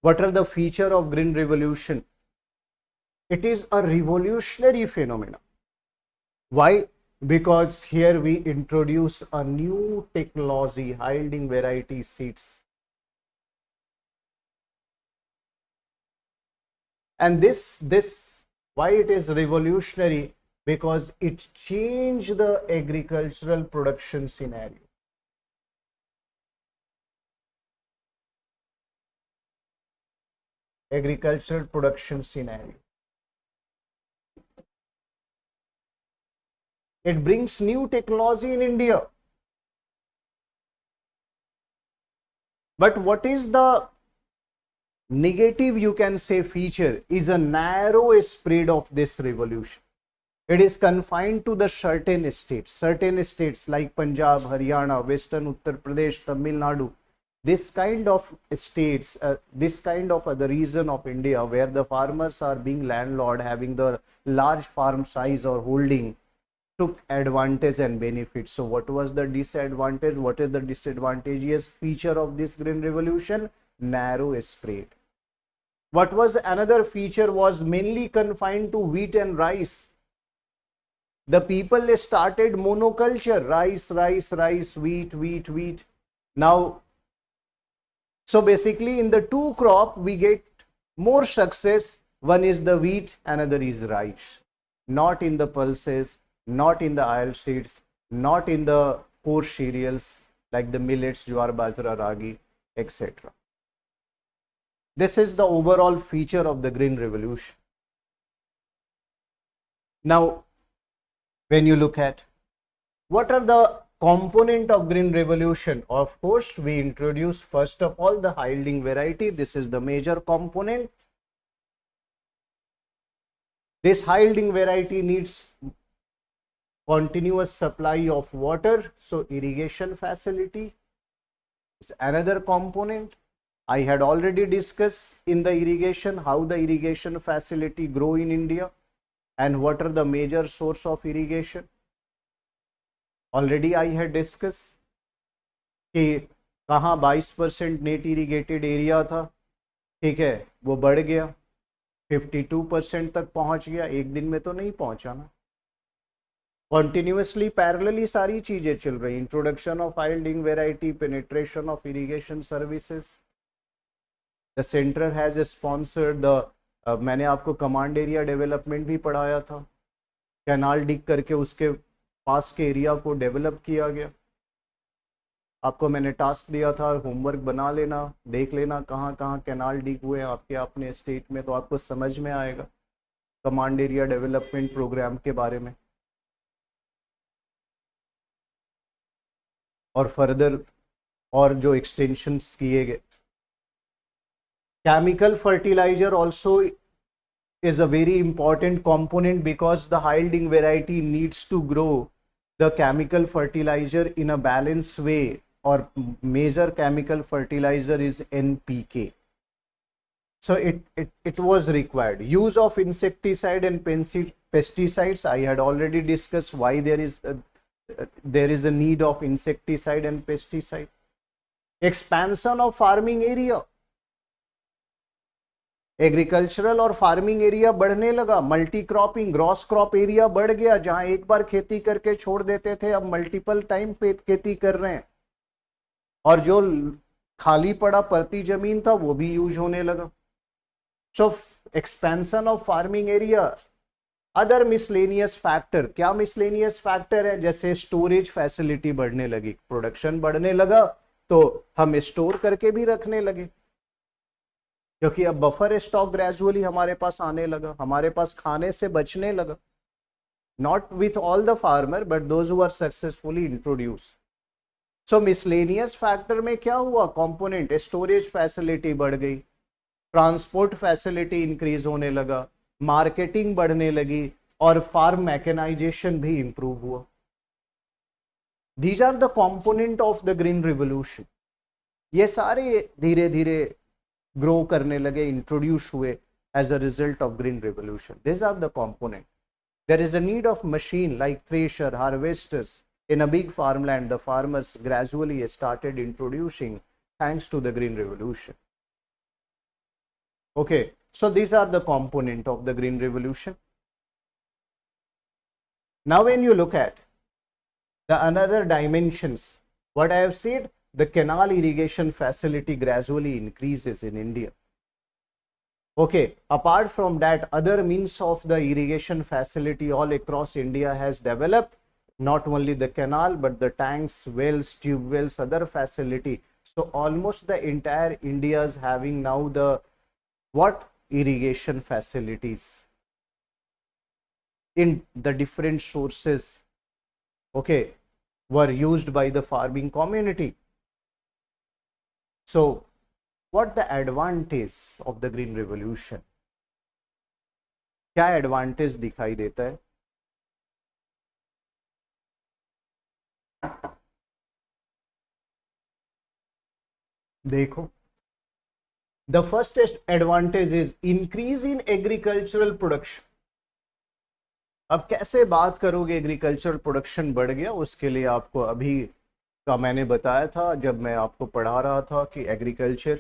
What are the feature of green revolution? It is a revolutionary phenomenon. Why? Because here we introduce a new technology, high yielding variety seeds. And this why it is revolutionary? Because it changed the agricultural production scenario. Agricultural production scenario. It brings new technology in India. But what is the negative, you can say, feature is a narrow spread of this revolution. It is confined to the certain states like Punjab, Haryana, Western Uttar Pradesh, Tamil Nadu. This kind of states, this kind of the region of India where the farmers are being landlord, having the large farm size or holding, took advantage and benefit. So what was the disadvantage? What is the disadvantageous feature of this green revolution? Narrow spread. What was another feature? Was mainly confined to wheat and rice. The people started monoculture, rice, wheat. Now, so basically in the two crop we get more success. One is the wheat, another is rice. Not in the pulses, not in the oil seeds, not in the coarse cereals like the millets, jowar, bajra, ragi, etc. This is the overall feature of the green revolution. Now, when you look at what are the component of green revolution, of course we introduce first of all the high yielding variety. This is the major component. This high yielding variety needs continuous supply of water, so irrigation facility is another component. I had already discussed in the irrigation how the irrigation facility grow in India and what are the major source of irrigation. Already I had discussed कि कहाँ 22% net irrigated area था, ठीक है, वो बढ़ गया 52% तक पहुंच गया. एक दिन में तो नहीं पहुंचा ना. Continuously, parallelly सारी चीजें चल रही. Introduction of high yielding variety, penetration of irrigation services. The centre has sponsored the, मैंने आपको कमांड एरिया डेवलपमेंट भी पढ़ाया था. कैनाल डिग करके उसके पास के एरिया को डेवलप किया गया. आपको मैंने टास्क दिया था, होमवर्क बना लेना, देख लेना कहाँ कहाँ कैनाल डिग हुए आपके अपने स्टेट में, तो आपको समझ में आएगा कमांड एरिया डेवलपमेंट प्रोग्राम के बारे में. और फर्दर और जो एक्सटेंशंस किए गए. Chemical fertilizer also is a very important component because the high yielding variety needs to grow the chemical fertilizer in a balanced way, or major chemical fertilizer is NPK. So it was required. Use of insecticide and pesticides, I had already discussed why there is a need of insecticide and pesticide. Expansion of farming area. Agricultural और farming area बढ़ने लगा. Multi cropping, gross crop area बढ़ गया. जहां एक बार खेती करके छोड़ देते थे, अब मल्टीपल टाइम पे खेती कर रहे हैं. और जो खाली पड़ा परती जमीन था वो भी यूज होने लगा. So expansion of farming area. Other miscellaneous factor. क्या मिसलेनियस फैक्टर है? जैसे स्टोरेज फैसिलिटी बढ़ने लगी, प्रोडक्शन बढ़ने लगा तो हम स्टोर करके भी रखने लगे, क्योंकि अब बफर स्टॉक ग्रेजुअली हमारे पास आने लगा, हमारे पास खाने से बचने लगा. Not with all the farmer but those who are successfully introduce. So miscellaneous factor में क्या हुआ? कंपोनेंट स्टोरेज फैसिलिटी बढ़ गई, ट्रांसपोर्ट फैसिलिटी इंक्रीज होने लगा, मार्केटिंग बढ़ने लगी और फार्म मैकेनाइजेशन भी इंप्रूव हुआ. These are the component of the green revolution. ये सारे धीरे धीरे ग्रो करने लगे, इंट्रोड्यूस हुए as a result of green revolution. These are the components. There is a need of machine like thresher, harvesters in a big farmland. The farmers gradually started introducing thanks to the green revolution. Okay, so these are the component of the green revolution. Now when you look at the another dimensions, what I have said, the canal irrigation facility gradually increases in India. Okay, apart from that, other means of the irrigation facility all across India has developed, not only the canal, but the tanks, wells, tube wells, other facility. So almost the entire India is having now the what irrigation facilities in the different sources, okay, were used by the farming community. So what the advantage of the green revolution, क्या advantage दिखाई देता है? देखो, the first advantage is increase in agricultural production. अब कैसे बात करोगे agricultural production बढ़ गया, उसके लिए आपको अभी का मैंने बताया था जब मैं आपको पढ़ा रहा था कि एग्रीकल्चर,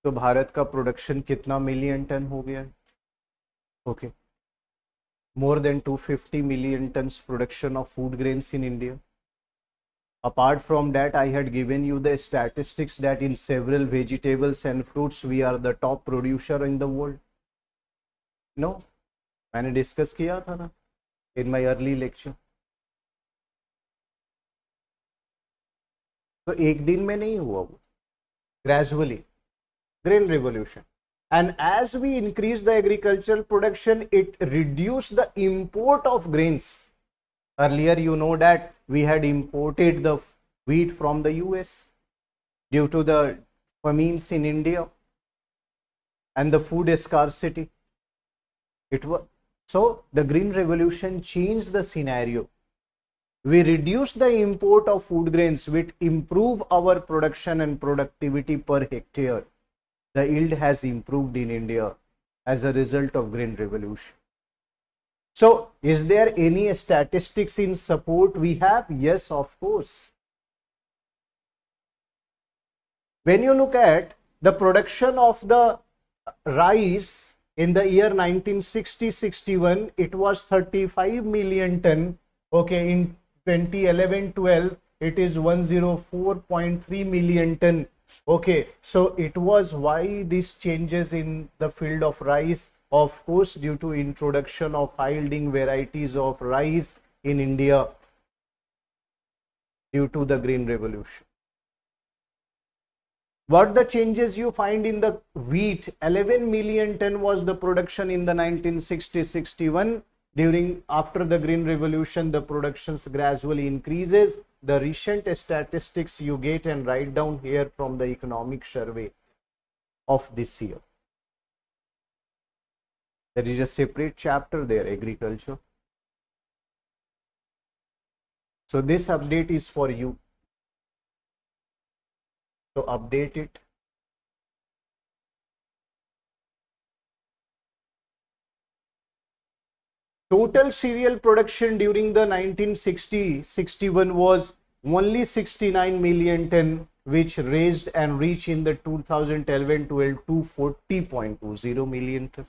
तो भारत का प्रोडक्शन कितना मिलियन टन हो गया है? Okay, more than 250 million tons production of food grains in India. Apart from that, I had given you the statistics that in several vegetables and fruits we are the top producer in the world. No, मैंने discuss किया था ना in my early lecture. तो एक दिन में नहीं हुआ वो, gradually, green revolution. And as we increase the agricultural production, it reduced the import of grains. Earlier, you know that we had imported the wheat from the US due to the famines in India and the food scarcity. So the green revolution changed the scenario. We reduced the import of food grains, which improve our production and productivity per hectare. The yield has improved in India as a result of green revolution. So is there any statistics in support we have? Yes, of course. When you look at the production of the rice in the year 1960-61, it was 35 million ton. Okay, in 2011-12, it is 104.3 million ton. Okay, so it was why these changes in the field of rice, of course, due to introduction of high yielding varieties of rice in India due to the green revolution. What the changes you find in the wheat? 11 million ton was the production in the 1960-61. After the green revolution, the productions gradually increases. The recent statistics you get and write down here from the economic survey of this year. There is a separate chapter there, agriculture. So this update is for you. So update it. Total cereal production during the 1960-61 was only 69 million ton, which raised and reached in the 2011-12 to 40.20 million ton.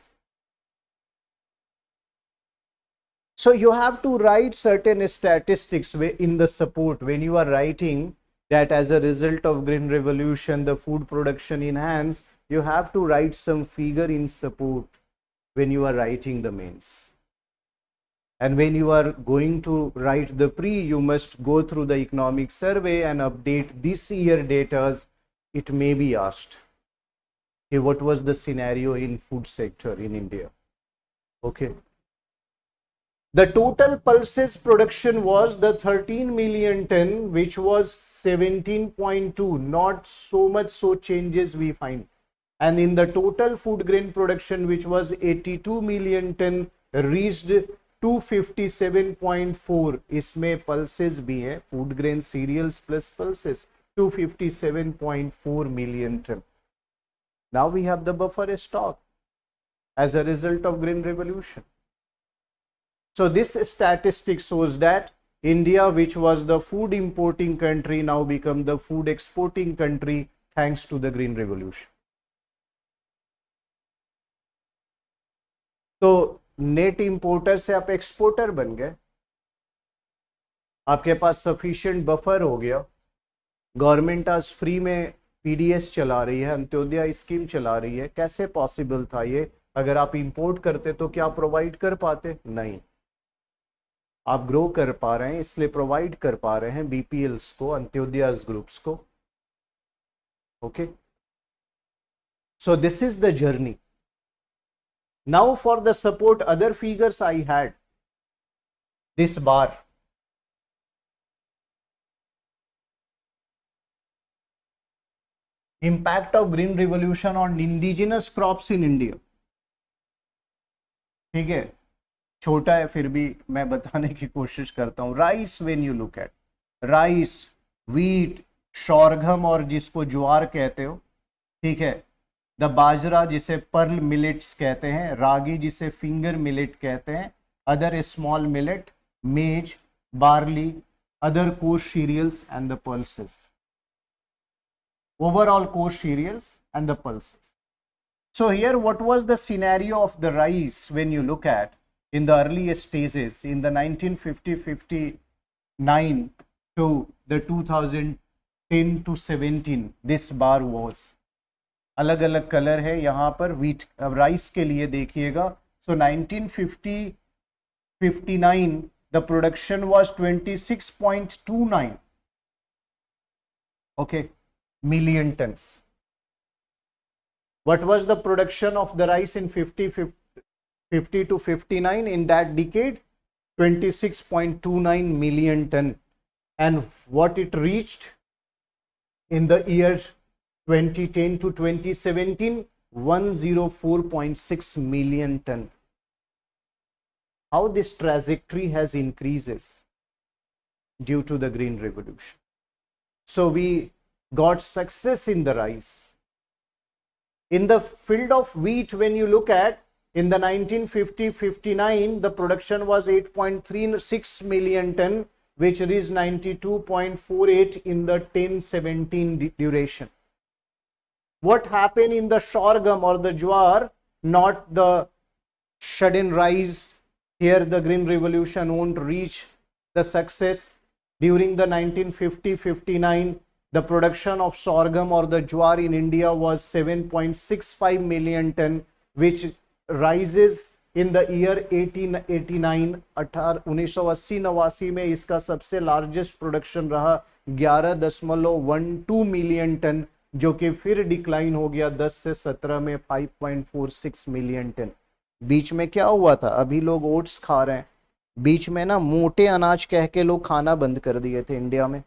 So you have to write certain statistics in the support when you are writing that as a result of green revolution the food production enhanced. You have to write some figure in support when you are writing the mains. And when you are going to write the pre, you must go through the economic survey and update this year data. It may be asked, okay, what was the scenario in food sector in India? Okay. The total pulses production was the 13 million ton, which was 17.2. Not so much so changes we find. And in the total food grain production, which was 82 million ton, reached 257.4. इसमें pulses भी हैं, food grain cereals plus pulses, 257.4 million ton. Now we have the buffer stock as a result of green revolution. So this statistic shows that India, which was the food importing country, now become the food exporting country thanks to the green revolution. तो net importer से आप exporter बन गए, आपके पास sufficient buffer हो गया। Government आज free में पीडीएस चला रही है, अंत्योदय स्कीम चला रही है। कैसे पॉसिबल था ये? अगर आप इंपोर्ट करते तो क्या प्रोवाइड कर पाते? नहीं। आप ग्रो कर पा रहे हैं इसलिए प्रोवाइड कर पा रहे हैं बीपीएल्स को, अंत्योदय ग्रुप्स को। Okay, so this is the journey. Now for the support other figures I had this bar. Impact of green revolution on indigenous crops in India। ठीक है, छोटा है फिर भी मैं बताने की कोशिश करता हूं। Rice, when you look at rice, wheat, sorghum और जिसको ज्वार कहते हो, ठीक है, द बाजरा जिसे पर्ल मिलेट्स कहते हैं, रागी जिसे फिंगर मिलेट कहते हैं, other small millet, maize, barley, other coarse cereals and the pulses. Overall coarse cereals and the pulses. So here what was the scenario of the rice when you look at in the earliest stages in the 1950-59 to the 2010 to 17 this bar was। अलग अलग colour है यहाँ पर wheat rice के लिए देखिएगा। So 1950-59 the production was 26.29 okay million tons। What was the production of the rice in 50 to 59 in that decade? 26.29 million ton। And what it reached in the year 2010 to 2017? 104.6 million ton। How this trajectory has increases due to the green revolution। So we got success in the rice। In the field of wheat, when you look at in the 1950-59 the production was 8.36 million ton, which is 92.48 in the 10-17 duration। What happened in the sorghum or the jowar? Not the sudden rise here, the green revolution won't reach the success during the 1950-59। The production of sorghum or the jowar in India was 7.65 million ton, which rises in the year 1889। 1980-89 में इसका सबसे largest production रहा 11.12 million ton, जो कि फिर decline हो गया 10 से 17 में 5.46 मिलियन टन। बीच में क्या हुआ था? अभी लोग ओट्स खा रहे हैं, बीच में ना मोटे अनाज कह के लोग खाना बंद कर दिए थे इंडिया में।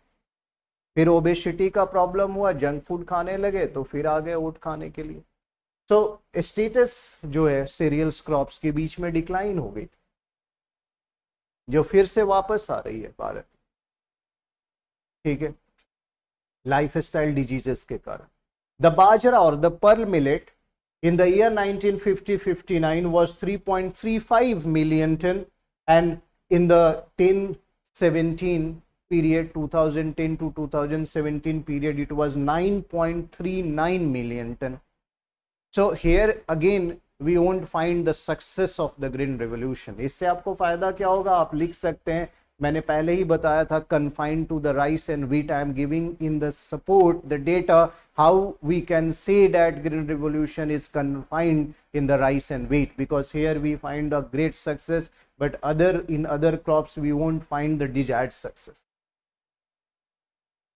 फिर ओबेसिटी का प्रॉब्लम हुआ, जंक फूड खाने लगे, तो फिर आ गए ओट खाने के लिए। सो स्टेटस जो है सीरियल्स क्रॉप्स के बीच में डिक्लाइन हो गई थी, जो फिर से वापस आ रही है भारत। ठीक है, लाइफस्टाइल डिजीजेस के कारण। द बाजरा और the pearl millet in the year 1950-59 was 3.35 million ton, and in the 10-17 period, 2010 to 2017 period, it was 9.39 million ton। So here again we won't find the success of the green revolution। इससे आपको फायदा क्या होगा? आप लिख सकते हैं, मैंने पहले ही बताया था, confined to the rice and wheat। I am giving in the support the data how we can say that green revolution is confined in the rice and wheat, because here we find a great success, but in other crops we won't find the desired success।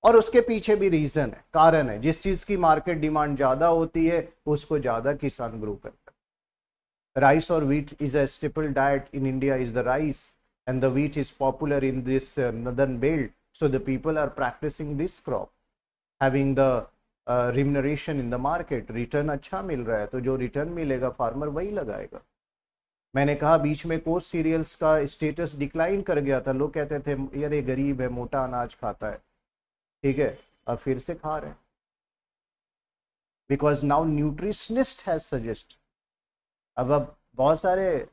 और उसके पीछे भी reason है, कारण है। जिस चीज की मार्केट डिमांड ज्यादा होती है उसको ज्यादा किसान ग्रो करता है। राइस और wheat is a staple diet in India is the rice, and the wheat is popular in this northern belt, so the people are practicing this crop, having the remuneration in the market। Return अच्छा मिल रहा है, तो जो return मिलेगा farmer वही लगाएगा। मैंने कहा बीच में कोर्स सीरियल्स का स्टेटस डिक्लाइन कर गया था, लोग कहते थे यार ये गरीब है, मोटा अनाज खाता है, ठीक है, अब फिर से खा रहे हैं, because now nutritionist has suggest. अब बहुत सारे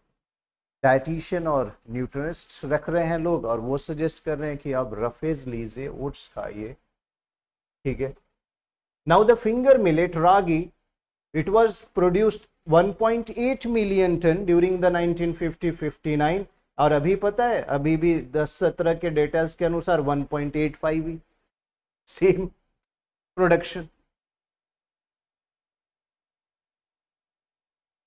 डाइटिशियन और न्यूट्रिशनिस्ट रख रहे हैं लोग, और वो सजेस्ट कर रहे हैं कि आप रफेज लीजिए, ओट्स खाइए, ठीक है। Now the finger millet ragi, it was produced 1.8 million ton during the 1950-59, और अभी पता है अभी भी 10-17 के डेटा के अनुसार 1.85 ही, same production.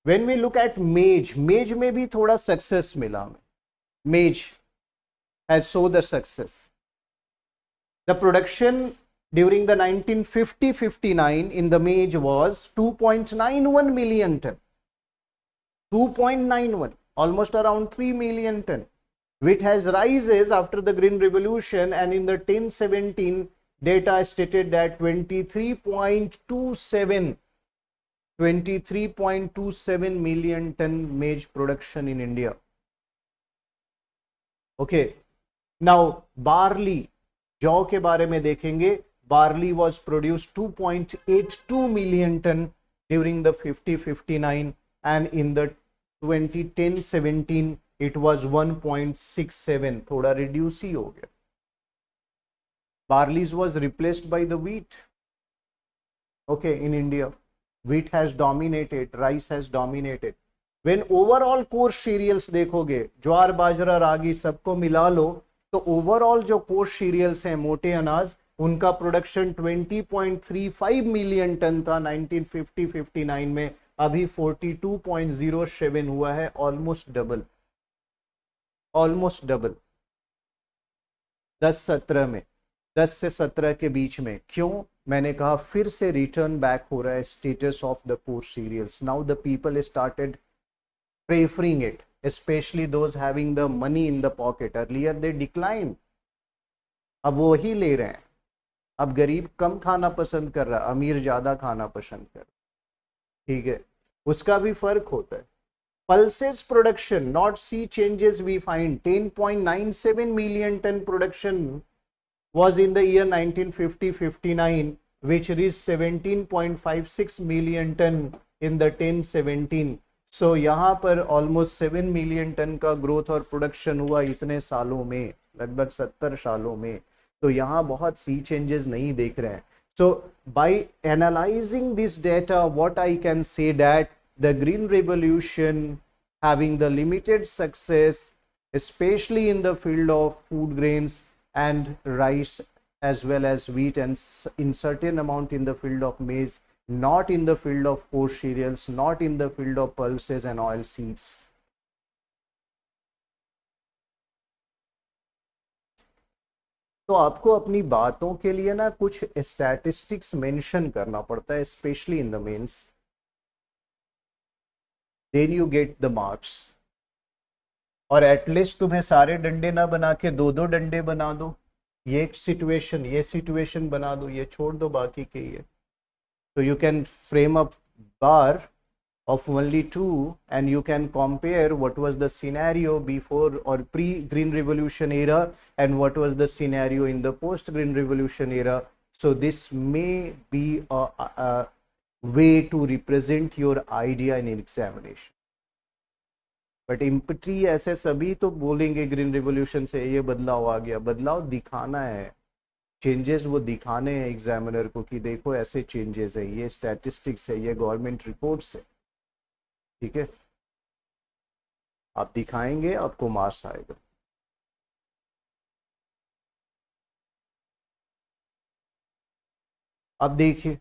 When we look at maize, maize में भी थोड़ा सक्सेस मिला हमें. Maize has show the success. The production during the 1950-59 in the maize was 2.91 million ton. 2.91, almost around 3 million ton, which has rises after the green revolution, and in the 1017 data stated that 23.27 million ton maize production in India. Okay, now barley, जौ के बारे में देखेंगे. Barley was produced 2.82 million ton during the 50-59, and in the 2010-17 it was 1.67, थोड़ा reduce ही हो गया. Barley was replaced by the wheat. Okay, in India, wheat has dominated, rice has dominated. When overall coarse cereals देखोगे, ज्वार, बाजरा, रागी सबको मिला लो, तो overall जो course serials हैं, मोटे अनाज, उनका प्रोडक्शन 20.35 मिलियन टन था 1950-59 में. अभी 42.07 हुआ है, ऑलमोस्ट डबल, ऑलमोस्ट डबल 10-17 में, 10 से 17 के बीच में. क्यों? मैंने कहा फिर से रिटर्न बैक हो रहा है status of the coarse cereals. Now the people started preferring it, especially those having the money in the pocket. Earlier they declined, अब वो ही ले रहे हैं. अब गरीब कम खाना पसंद कर रहा, अमीर ज्यादा खाना पसंद कर. ठीक है, उसका भी फर्क होता है. pulses production, not see changes we find. 10.97 million ton production was in the year 1950-59, which reached 17.56 million ton in the 1017. सो यहाँ पर ऑलमोस्ट 7 मिलियन टन का ग्रोथ और प्रोडक्शन हुआ इतने सालों में, लगभग 70 सालों में. तो यहाँ बहुत सी चेंजेस नहीं देख रहे हैं. So by analysing this data, what I can say that the green revolution having the limited success, especially in the field of food grains and rice as well as wheat, and in certain amount in the field of maize, not in the field of coarse cereals, not in the field of pulses and oil seeds. तो आपको अपनी बातों के लिए ना कुछ statistics mention करना पड़ता है, specially in the mains, then you get the marks. और एटलीस्ट तुम्हें सारे डंडे ना बना के 2-2 डंडे बना दो, ये सिचुएशन बना दो, ये छोड़ दो बाकी के ये. So you can frame a bar of only 2 and you can compare what was the scenario before or pre-Green Revolution era and what was the scenario in the post-Green Revolution era. So this may be a way to represent your idea in examination. But empty ऐसे सभी तो बोलेंगे green revolution से ये बदलाव आ गया. बदलाव दिखाना है, चेंजेस वो दिखाने हैं एग्जामिनर को कि देखो ऐसे चेंजेस है, ये स्टैटिस्टिक्स है, ये गवर्नमेंट रिपोर्ट्स है. ठीक है, आप दिखाएंगे, आपको मार्क्स आएगा. अब देखिए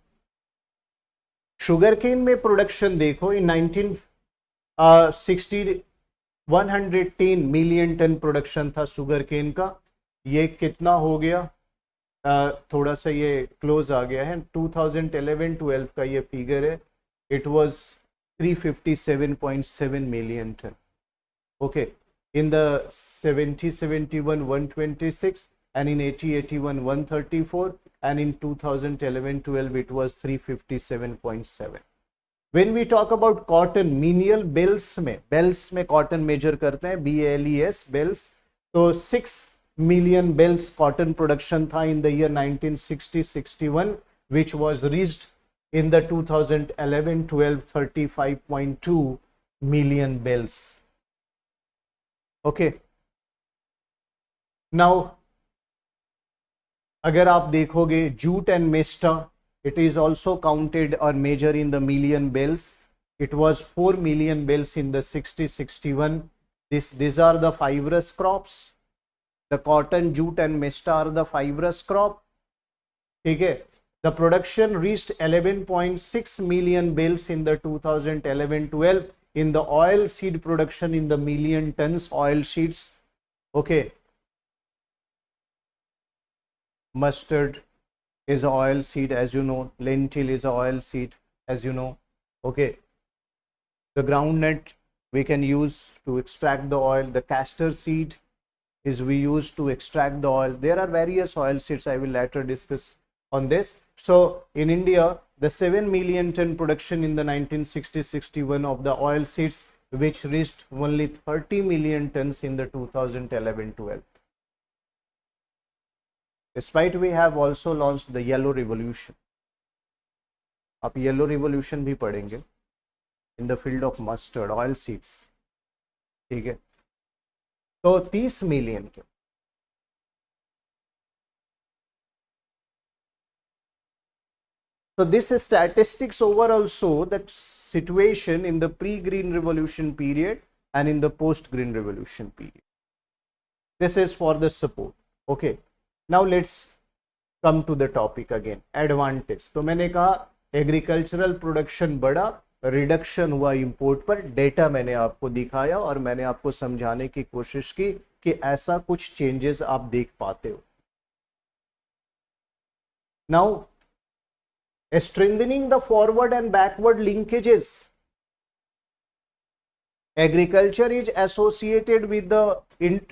शुगर केन में प्रोडक्शन देखो. इन 1960 110 मिलियन टन प्रोडक्शन था शुगर केन का. ये कितना हो गया? थोड़ा सा ये क्लोज आ गया है. 2011-12 का ये फिगर है. It was 357.7 million ton. Okay, in the 70-71 126, and in 80-81 134, and in 2011-12 it was 357.7. When we talk about cotton, menial bells में cotton measure करते हैं, BLES bells. तो 6 million bells cotton production था in the year 1960-61, which was reached in the 2011-12 35.2 million bells. Okay, now अगर आप देखोगे jute and mesta, it is also counted or measured in the million bells. It was 4 million bales in the 60-61. These are the fibrous crops. The cotton, jute and mesta are the fibrous crop. ठीक है. The production reached 11.6 million bales in the 2011-12. In the oil seed production, in the million tons oil seeds. Okay. Mustard is oil seed, as you know. Lentil is oil seed, as you know. Okay. The groundnut we can use to extract the oil. The castor seed is we use to extract the oil. There are various oil seeds. I will later discuss on this. So in India, the 7 million ton production in the 1960-61 of the oil seeds, which reached only 30 million tons in the 2011-12. Despite we have also launched the yellow revolution. आप yellow revolution भी पढ़ेंगे in the field of mustard oil seeds. ठीक है. तो 30 million के. So this is statistics over also the situation in the pre-green revolution period and in the post-green revolution period. This is for the support. Okay. Now let's come to the topic again. Advantage. तो मैंने कहा agricultural production बढ़ा, reduction हुआ import पर. Data मैंने आपको दिखाया और मैंने आपको समझाने की कोशिश की कि ऐसा कुछ चेंजेस आप देख पाते हो. Now strengthening the forward and backward linkages. Agriculture is associated with the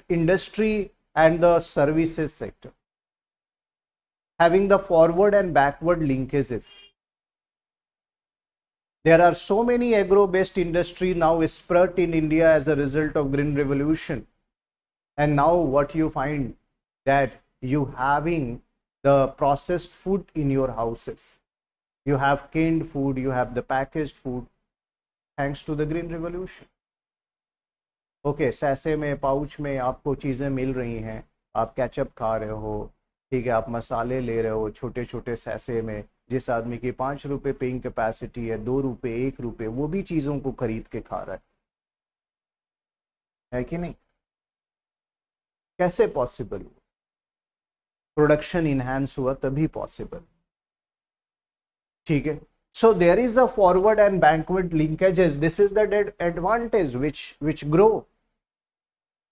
industry and the services sector, having the forward and backward linkages. There are so many agro-based industry now spread in India as a result of green revolution. And now what you find that you having the processed food in your houses. You have canned food, you have the packaged food, thanks to the green revolution. Okay, सैसे में, pouch में आपको चीज़ें मिल रही हैं. आप ketchup खा रहे हो, ठीक है, आप मसाले ले रहे हो छोटे छोटे सैसे में. जिस आदमी की 5 रुपए पेइंग कैपेसिटी है, 2 रुपए, 1 रुपए, वो भी चीज़ों को खरीद के खा रहा है कि नहीं? कैसे पॉसिबल हुआ? प्रोडक्शन इनहैंस हुआ तभी पॉसिबल. ठीक है. So there is a forward and backward linkages. This is the advantage which grow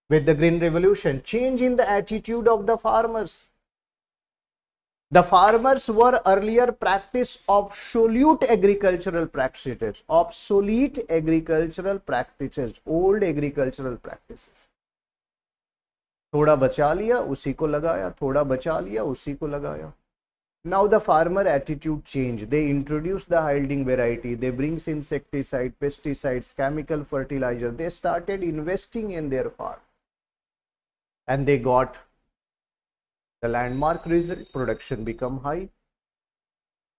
with the green revolution. Change in the attitude of the farmers. The farmers were earlier practice obsolete agricultural practices. Obsolete agricultural practices. Old agricultural practices. थोड़ा बचा लिया उसी को लगाया, थोड़ा बचा लिया उसी को लगाया. Now the farmer attitude change. They introduce the yielding variety. They brings insecticide, pesticides, chemical fertilizer. They started investing in their farm, and they got the landmark result. Production become high.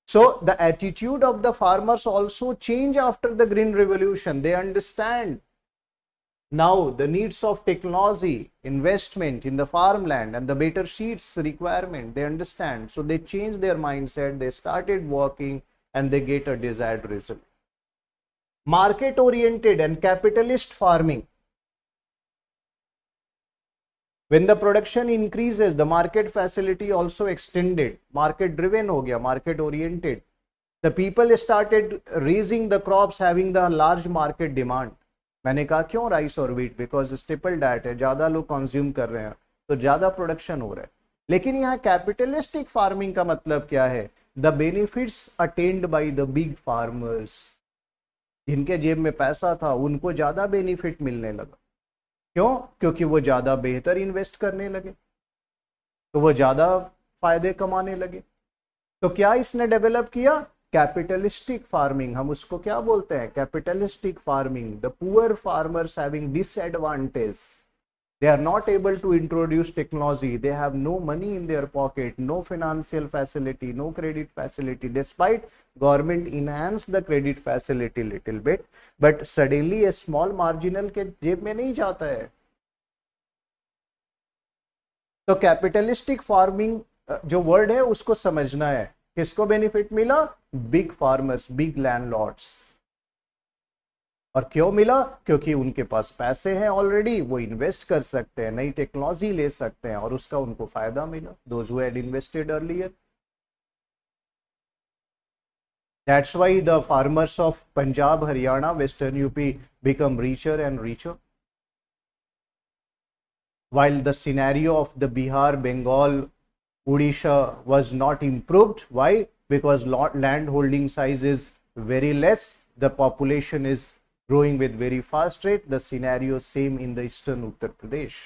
So the attitude of the farmers also change after the green revolution. They understand now the needs of technology, investment in the farmland and the better seeds requirement. They understand. So they change their mindset. They started working and they get a desired result. Market oriented and capitalist farming. When the production increases, the market facility also extended. Market driven हो गया, market oriented. The people started raising the crops having the large market demand. मैंने कहा क्यों rice और wheat? Because staple diet है, ज्यादा लोग consume कर रहे हैं तो ज्यादा प्रोडक्शन हो रहा है. लेकिन यहाँ कैपिटलिस्टिक फार्मिंग का मतलब क्या है? The benefits attend by the big farmers. जिनके जेब में पैसा था उनको ज्यादा बेनिफिट मिलने लगा. क्यों? क्योंकि वो ज्यादा बेहतर इन्वेस्ट करने लगे, तो वो ज्यादा फायदे कमाने लगे. तो क्या इसने डेवलप किया? Capitalistic farming. हम उसको क्या बोलते हैं? Capitalistic farming. The poor farmers having disadvantage. They are not able to introduce technology. They have no money in their pocket, no financial facility, no credit facility. Despite government enhance the credit facility little bit, but suddenly a small marginal के जेब में नहीं जाता है. तो capitalistic farming जो word है उसको समझना है. किसको बेनिफिट मिला? Big farmers, big landlords. और क्यों मिला? क्योंकि उनके पास पैसे हैं ऑलरेडी, वो इन्वेस्ट कर सकते हैं, नई टेक्नोलॉजी ले सकते हैं और उसका उनको फायदा मिला, those who had invested earlier. That's why the farmers of Punjab, Haryana, Western UP become richer and richer. While the scenario of the Bihar, Bengal, Odisha was not improved. Why? Because land holding size is very less. The population is growing with very fast rate. The scenario same in the eastern Uttar Pradesh.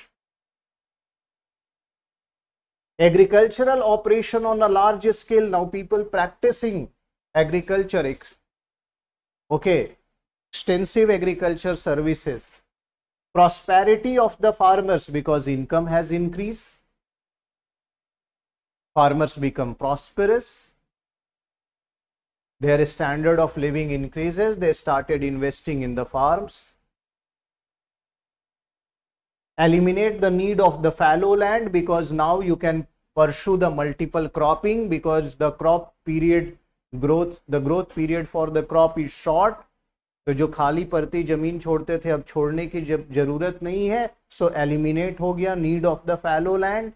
Agricultural operation on a large scale. Now people practicing agriculture. Okay. Extensive agriculture services. Prosperity of the farmers because income has increased. Farmers become prosperous. Their standard of living increases. They started investing in the farms. Eliminate the need of the fallow land because now you can pursue the multiple cropping because the crop period the growth period for the crop is short. तो जो खाली पड़ती जमीन छोड़ते थे अब छोड़ने की जरूरत नहीं है. सो एलिमिनेट हो गया need of the fallow land.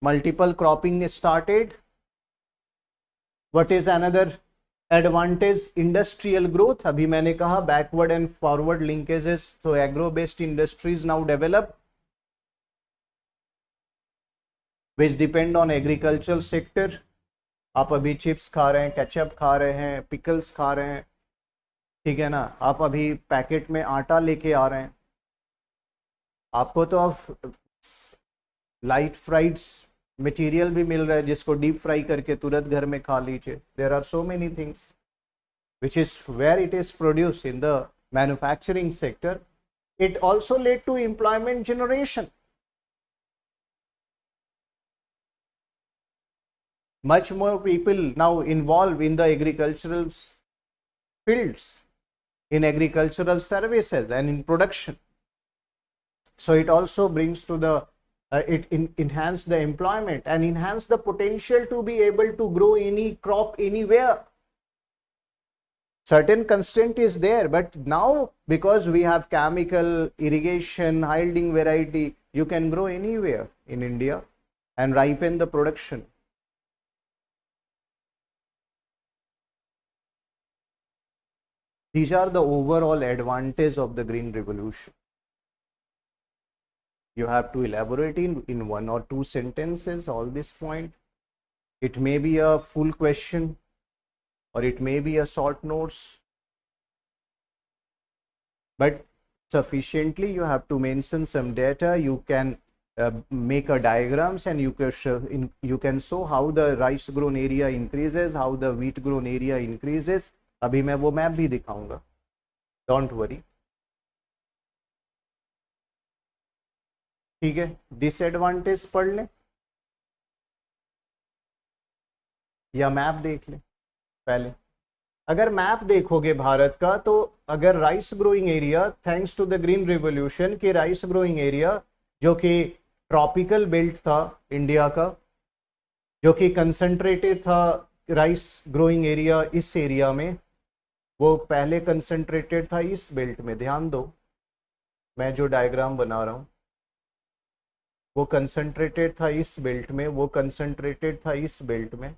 Multiple cropping started. What is another advantage? Industrial growth. अभी मैंने कहा बैकवर्ड एंड फॉरवर्ड लिंकेजेस. तो agro based industries now develop which depend on agricultural sector. आप अभी चिप्स खा रहे हैं, केचप खा रहे हैं, पिकल्स खा रहे हैं, ठीक है ना. आप अभी पैकेट में आटा लेके आ रहे हैं. आपको तो अब लाइट फ्राइड्स मटेरियल भी मिल रहा है जिसको डीप फ्राई करके तुरंत घर में खा लीजिए. There are so many things which is where it is produced in the manufacturing sector. It also led to employment generation. Much more people now involved in the agricultural fields, in agricultural services and in production. So it also brings to the enhance the employment and enhance the potential to be able to grow any crop anywhere. Certain constraint is there, but now because we have chemical irrigation, high yielding variety, you can grow anywhere in India and ripen the production. These are the overall advantages of the green revolution. You have to elaborate in one or two sentences all this point. It may be a full question or it may be a short notes, but sufficiently you have to mention some data. You can make a diagrams and you can show how the rice grown area increases, how the wheat grown area increases. अभी मैं वो map भी दिखाऊंगा, don't worry. ठीक है. Disadvantage पढ़ लें या मैप देख लें पहले. अगर मैप देखोगे भारत का तो अगर rice growing area thanks to the green revolution की राइस ग्रोइंग एरिया जो कि ट्रॉपिकल बेल्ट था इंडिया का, जो कि कंसंट्रेटेड था राइस ग्रोइंग एरिया इस एरिया में, वो पहले कंसंट्रेटेड था इस बेल्ट में. ध्यान दो मैं जो डायग्राम बना रहा हूं वो कंसंट्रेटेड था इस बेल्ट में, वो कंसंट्रेटेड था इस बेल्ट में.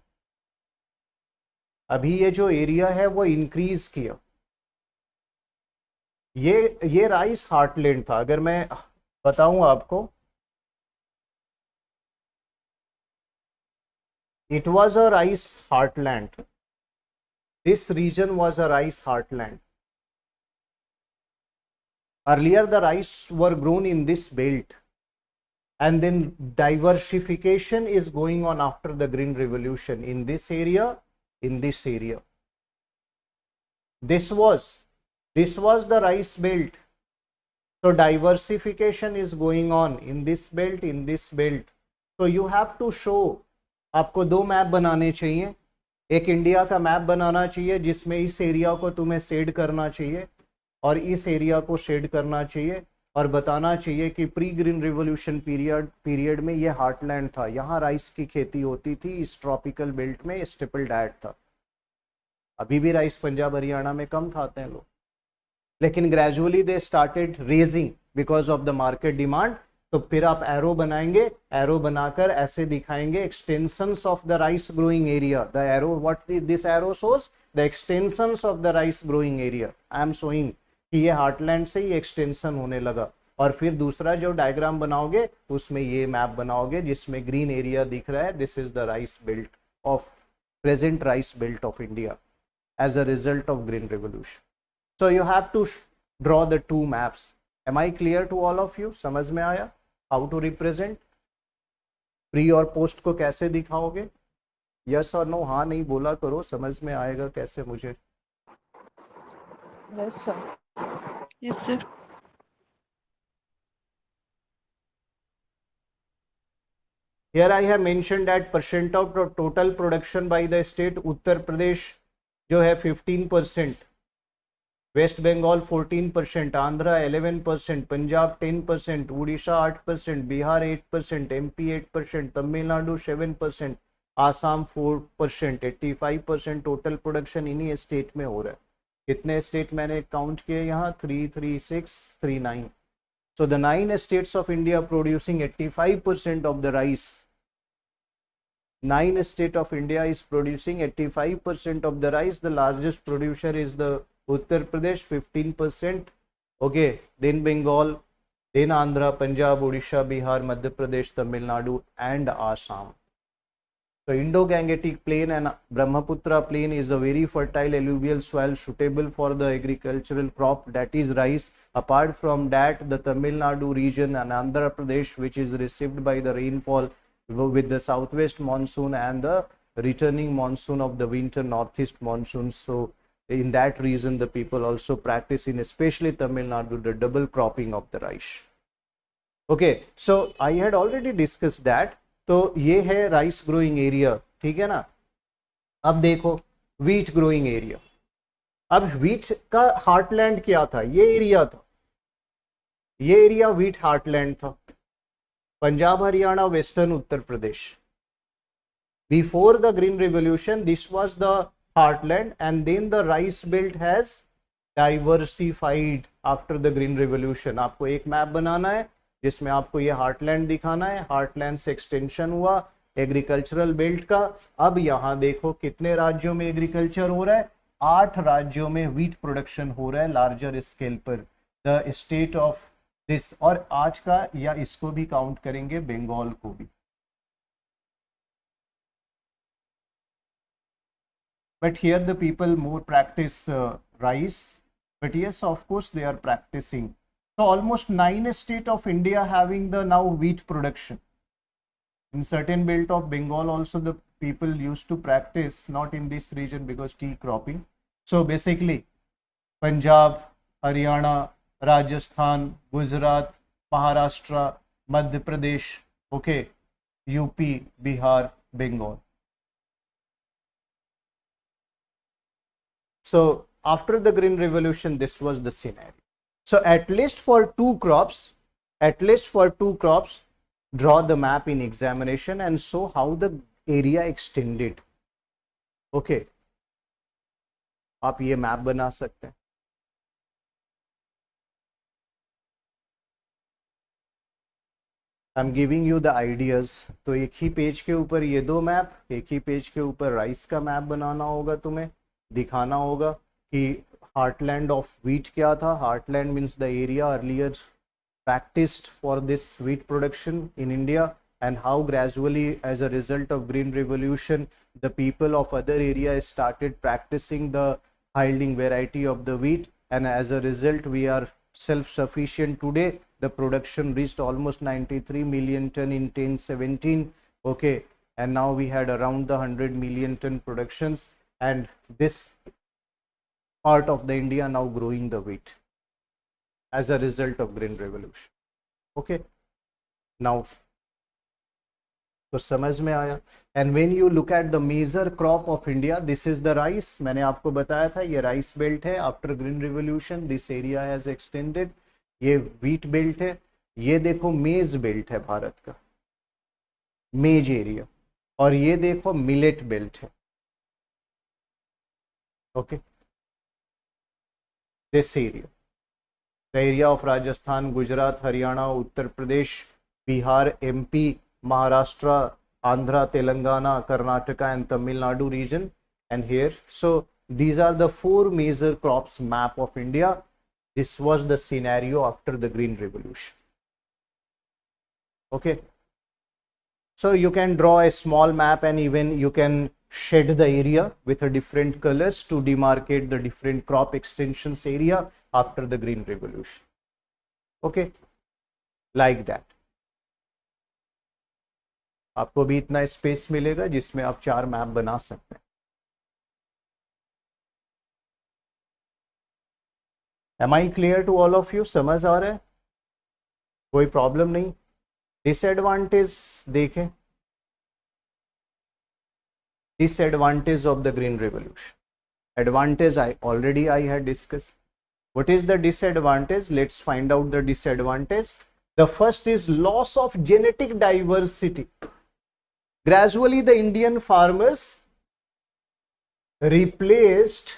अभी ये जो एरिया है वो इंक्रीज किया. ये राइस हार्टलैंड था. अगर मैं बताऊं आपको, it was a rice heartland. This region was a rice heartland. Earlier the rice were grown in this belt, and then diversification is going on after the green revolution in this area, in this area. This was the rice belt. So diversification is going on in this belt, in this belt. So you have to show. आपको दो map बनाने चाहिए. एक India का map बनाना चाहिए जिसमें इस area को तुम्हें शेड करना चाहिए और इस एरिया को शेड करना चाहिए और बताना चाहिए कि प्री ग्रीन रिवॉल्यूशन पीरियड में ये हार्टलैंड था, यहाँ राइस की खेती होती थी, इस ट्रॉपिकल बेल्ट में स्टेपल डाइट था. अभी भी राइस पंजाब हरियाणा में कम खाते हैं लोग, लेकिन gradually they started raising because of the market demand. तो फिर आप एरो बनाएंगे, एरो बनाकर ऐसे दिखाएंगे extensions of the rice growing area. The arrow, what this arrow shows the extensions of the rice growing area. I am showing कि ये heartland से ही एक्सटेंशन होने लगा। और फिर दूसरा जो डायग्राम बनाओगे उसमें ये मैप बनाओगे जिसमें ग्रीन एरिया दिख रहा है, this is the rice belt of present rice belt of India as a result of green revolution. So you have to draw the two maps. Am I clear to all of you? समझ में आया how to represent? Pre और post को कैसे दिखाओगे? Yes और no, हाँ नहीं बोला करो, समझ में आएगा कैसे मुझे। Yes, sir. Yes, sir. Here I have mentioned that percent of total production by the state, Uttar Pradesh जो है 15%, west Bengal 14%, Andhra 11%, Punjab 10%, Orissa 8%, Bihar 8%, MP 8%, Tamil Nadu 7%, Assam 4%, 85% total production इन्हीं स्टेट में हो रहा है। कितने स्टेट मैंने काउंट किए यहाँ? 3, 3, 6, 3, 9। So the 9 states of India producing 85% of the rice. 9 states of India is producing 85% of the rice. The largest producer is the Uttar Pradesh, 15%. Okay, then Bengal, then Andhra, Punjab, Odisha, Bihar, Madhya Pradesh, Tamil Nadu, and Assam. So Indo-Gangetic plain and Brahmaputra plain is a very fertile alluvial soil suitable for the agricultural crop, that is rice. Apart from that, the Tamil Nadu region and Andhra Pradesh, which is received by the rainfall with the southwest monsoon and the returning monsoon of the winter northeast monsoon. So in that region, the people also practice, in especially Tamil Nadu, the double cropping of the rice. Okay, so I had already discussed that. तो ये है rice growing area, ठीक है ना। अब देखो wheat growing area. अब wheat का हार्टलैंड क्या था? ये एरिया था, ये एरिया व्हीट हार्टलैंड था। Punjab, Haryana, western Uttar Pradesh. Before the green revolution this was the heartland and then the rice belt has diversified after the green revolution. आपको एक मैप बनाना है जिसमें आपको ये हार्टलैंड दिखाना है। हार्टलैंड से एक्सटेंशन हुआ एग्रीकल्चरल बेल्ट का। अब यहां देखो कितने राज्यों में एग्रीकल्चर हो रहा है? 8 राज्यों में व्हीट प्रोडक्शन हो रहा है लार्जर स्केल पर। द स्टेट ऑफ दिस, और आज का या इसको भी काउंट करेंगे, बंगाल को भी। But here the people more practice rice, but yes of course they are practicing. So almost 9 states of India having the now wheat production. In certain belt of Bengal also the people used to practice, not in this region because tea cropping. So basically Punjab, Haryana, Rajasthan, Gujarat, Maharashtra, Madhya Pradesh, okay, UP, Bihar, Bengal. So after the Green Revolution, this was the scenario. So at least for two crops, draw the map in examination and show how the area extended. Okay, आप ये map बना सकते हैं। I am giving you the ideas. तो एक ही page के ऊपर ये दो मैप, एक ही पेज के ऊपर राइस का मैप बनाना होगा, तुम्हें दिखाना होगा कि heartland of wheat क्या था। heartland means the area earlier practiced for this wheat production in India, and how gradually as a result of green revolution the people of other areas started practicing the yielding variety of the wheat, and as a result we are self-sufficient today. The production reached almost 93 million ton in 1017, okay, and now we had around the 100 million ton productions, and this part of the India now growing the wheat as a result of green revolution. Okay, now तो समझ में आया। And when you look at the major crop of India, this is the rice. मैंने आपको बताया था ये rice belt है। After green revolution this area has extended. ये व्हीट बेल्ट है। ये देखो मेज बेल्ट है भारत का, मेज एरिया। और ये देखो मिलेट बेल्ट है। Okay, this area, the area of Rajasthan, Gujarat, Haryana, Uttar Pradesh, Bihar, MP, Maharashtra, Andhra, Telangana, Karnataka and Tamil Nadu region, and here. So these are the 4 major crops map of India. This was the scenario after the Green Revolution. Okay, so you can draw a small map and even you can shed the area with a different colors to demarcate the different crop extensions area after the Green Revolution. Okay, like that. आपको भी इतना space मिलेगा जिसमें आप 4 map बना सकते हैं. Am I clear to all of you? समझ आ रहा है? कोई प्रॉब्लम नहीं. डिसएडवांटेज देखें. Disadvantage of the Green Revolution. Advantage I had discussed. What is the disadvantage? Let's find out the disadvantage. The first is loss of genetic diversity. Gradually the Indian farmers replaced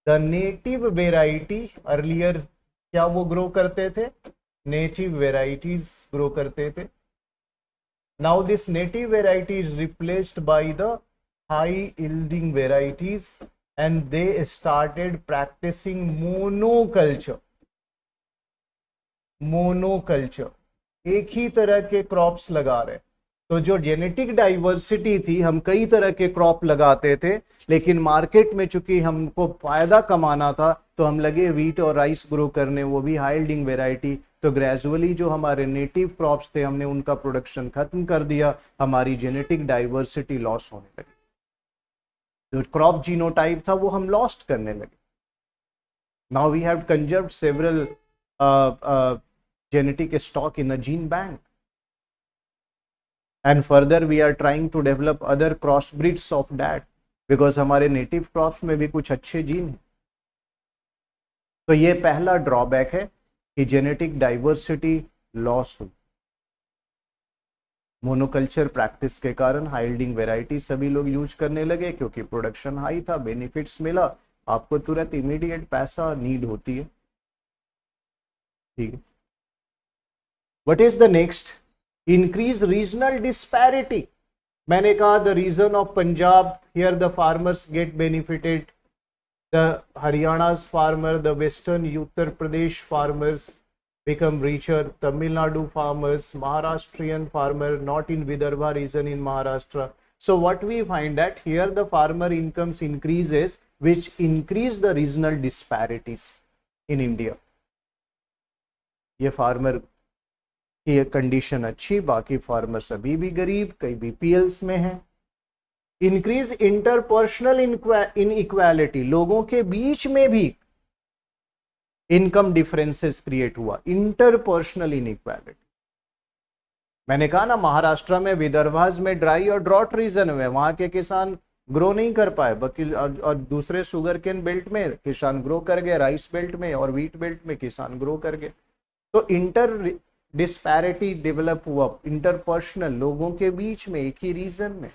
the native variety. Earlier क्या वो grow करते थे? Native varieties grow करते थे. Now this native variety is replaced by the high yielding varieties and they started practicing monoculture. एक ही तरह के crops लगा रहे. तो जो जेनेटिक डाइवर्सिटी थी, हम कई तरह के क्रॉप लगाते थे, लेकिन मार्केट में चूंकि हमको फायदा कमाना था तो हम लगे व्हीट और राइस ग्रो करने, वो भी हाई यील्डिंग वेराइटी. तो ग्रेजुअली जो हमारे नेटिव क्रॉप्स थे हमने उनका प्रोडक्शन खत्म कर दिया, हमारी जेनेटिक डाइवर्सिटी लॉस होने लगी. जो क्रॉप जीनोटाइप था वो हम लॉस्ट करने लगे. Now we have conserved several genetic stock in a gene bank, and further we are trying to develop other crossbreeds of that because हमारे native crops में भी कुछ अच्छे जीन हैं. तो ये पहला ड्रॉबैक है कि जेनेटिक डाइवर्सिटी लॉस हुई. मोनोकल्चर प्रैक्टिस के कारण हाई यील्डिंग वेराइटी सभी लोग यूज करने लगे क्योंकि प्रोडक्शन हाई था, बेनिफिट्स मिला, आपको तुरंत इमीडिएट पैसा नीड होती है. ठीक है. What is the next? Increase regional disparity. मैंने कहा the region of Punjab, here the farmers get benefited. The Haryana's farmer, the western Uttar Pradesh farmers become richer. Tamil Nadu farmers, Maharashtrian farmer, not in Vidarbha region in Maharashtra. So what we find that here the farmer incomes increases, which increase the regional disparities in India. ये farmer की condition अच्छी, बाकी farmers अभी भी गरीब, कई BPLs में हैं. इंक्रीज इंटरपर्सनल इनइक्वालिटी, लोगों के बीच में भी इनकम डिफरेंसेस क्रिएट हुआ. Interpersonal inequality. मैंने कहा ना महाराष्ट्र में, विदर्भाज में ड्राई और ड्रॉट रीजन में वहां के किसान ग्रो नहीं कर पाए, बाकी और दूसरे शुगर केन बेल्ट में किसान ग्रो कर गए, राइस बेल्ट में और व्हीट बेल्ट में किसान ग्रो कर गए. तो इंटर डिस्पैरिटी डेवलप हुआ, इंटरपर्सनल, लोगों के बीच में एक ही रीजन में.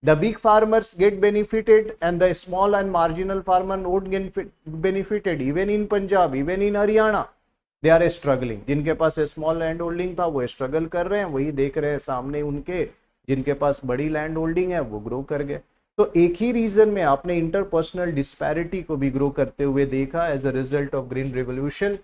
The big farmers get benefited and the small and marginal farmer not get benefited. Even in Punjab, even in Haryana they are struggling. जिनके पास स्मॉल लैंड होल्डिंग था वो स्ट्रगल कर रहे हैं, वही देख रहे हैं सामने उनके जिनके पास बड़ी लैंड होल्डिंग है वो ग्रो कर गए. तो एक ही रीजन में आपने इंटरपर्सनल डिस्पैरिटी को भी ग्रो करते हुए देखा as a result of green revolution.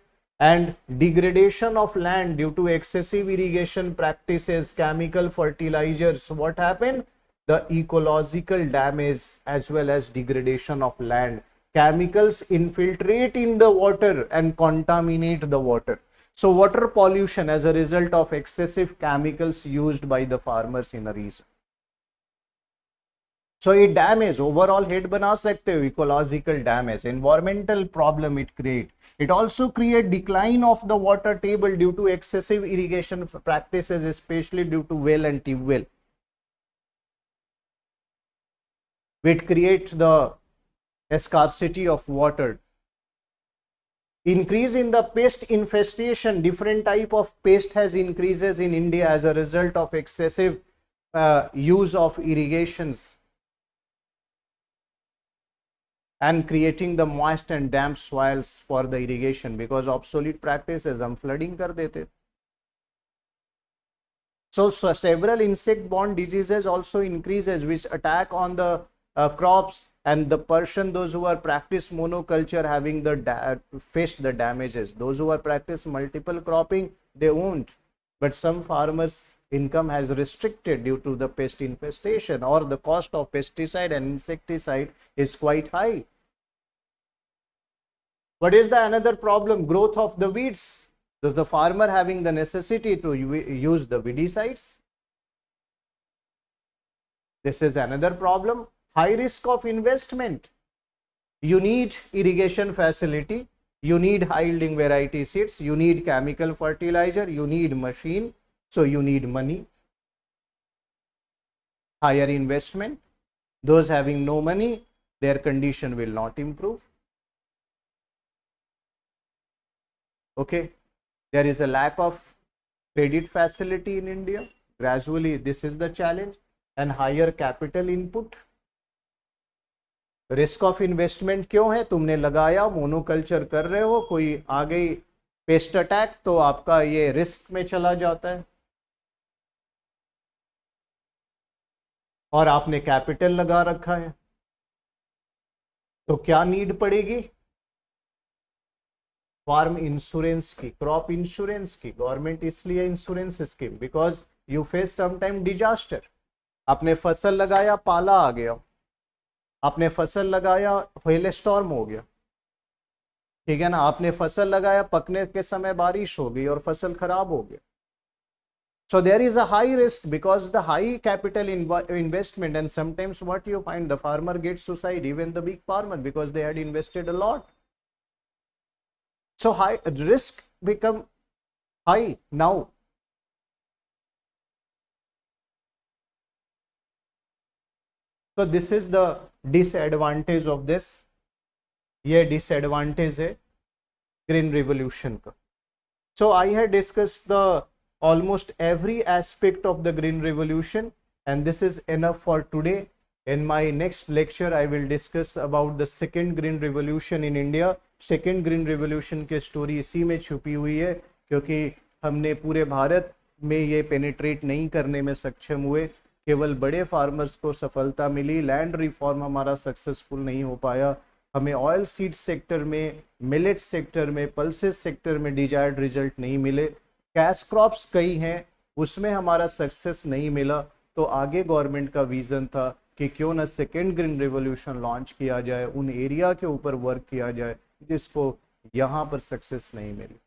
And degradation of land due to excessive irrigation practices, chemical fertilizers. What happened? The ecological damage as well as degradation of land. Chemicals infiltrate in the water and contaminate the water. So water pollution as a result of excessive chemicals used by the farmers in a region. So it damage, overall head बना सकते हो, ecological damage, environmental problem it create. It also create decline of the water table due to excessive irrigation practices, especially due to well and tube well. It create the scarcity of water. Increase in the pest infestation, different type of pest has increases in India as a result of excessive use of irrigations and creating the moist and damp soils for the irrigation, because obsolete practices हम flooding कर देते. So several insect-borne diseases also increases which attack on the crops, and the person, those who are practice monoculture, having the faced the damages. Those who are practice multiple cropping, they won't. But some farmers' income has restricted due to the pest infestation, or the cost of pesticide and insecticide is quite high. What is the another problem? Growth of the weeds. The farmer having the necessity to use the weedicides. This is another problem. High risk of investment. You need irrigation facility, you need high yielding variety seeds, you need chemical fertilizer, you need machine, so you need money. Higher investment. Those having no money, their condition will not improve. Okay, there is a lack of credit facility in India. Gradually, this is the challenge, and higher capital input. Risk of investment क्यों है? तुमने लगाया, monoculture कर रहे हो, कोई आ गई paste attack, तो आपका ये रिस्क में चला जाता है, और आपने कैपिटल लगा रखा है, तो क्या नीड पड़ेगी? फार्म इंश्योरेंस की, क्रॉप इंश्योरेंस की. गवर्नमेंट इसलिए insurance scheme, because you face some time disaster. आपने फसल लगाया, पाला आ गया, आपने फसल लगाया, हेल स्टॉर्म हो गया, ठीक है ना, आपने फसल लगाया, पकने के समय बारिश हो गई और फसल खराब हो गया. So there is a high risk because the high capital investment, and sometimes what you find, the farmer gets suicide, even the big farmer, because they had invested a lot. So high risk become high now. So this is the disadvantage of this. ये disadvantage है green revolution का. So I had discussed the almost every aspect of the green revolution, and this is enough for today. In my next lecture I will discuss about the second green revolution in India. Second green revolution की story इसी में छुपी हुई है, क्योंकि हमने पूरे भारत में ये पेनिट्रेट नहीं करने में सक्षम हुए. केवल बड़े फार्मर्स को सफलता मिली, लैंड रिफॉर्म हमारा सक्सेसफुल नहीं हो पाया. हमें ऑयल सीड सेक्टर में, मिलेट सेक्टर में, पल्सेस सेक्टर में डिजायर्ड रिजल्ट नहीं मिले. कैश क्रॉप्स कई हैं, उसमें हमारा सक्सेस नहीं मिला. तो आगे गवर्नमेंट का विजन था कि क्यों ना सेकेंड ग्रीन रेवोल्यूशन लॉन्च किया जाए, उन एरिया के ऊपर वर्क किया जाए जिसको यहाँ पर सक्सेस नहीं मिली.